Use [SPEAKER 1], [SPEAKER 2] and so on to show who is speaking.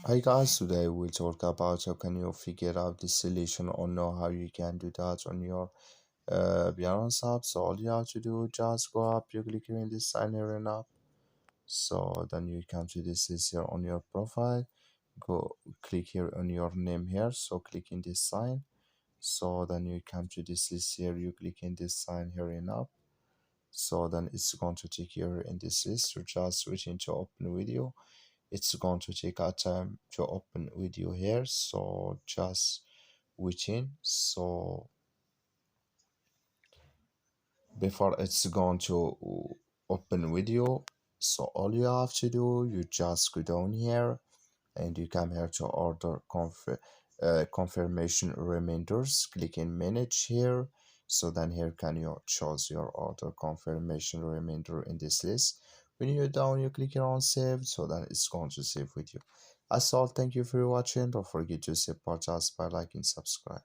[SPEAKER 1] Hi guys, today we'll talk about how can you figure out the solution or know how you can do that on your Binance app. So all you have to do, just go up, you click here in this sign here and up. So then you come to this is here on your profile. Go click here on your name here. So click in this sign. So then you come to this list here, you click in this sign here and up. So then it's going to take you in this list. You just switch into open video. It's going to take our time to open video here, so just waiting. So before it's going to open video, so all you have to do, you just go down here and you come here to order confirmation reminders. Click in manage here. So then here can you choose your order confirmation reminder in this list. When you're down, you click here on save, so then it's going to save with you. That's all. Thank you for watching. Don't forget to support us by liking, subscribe.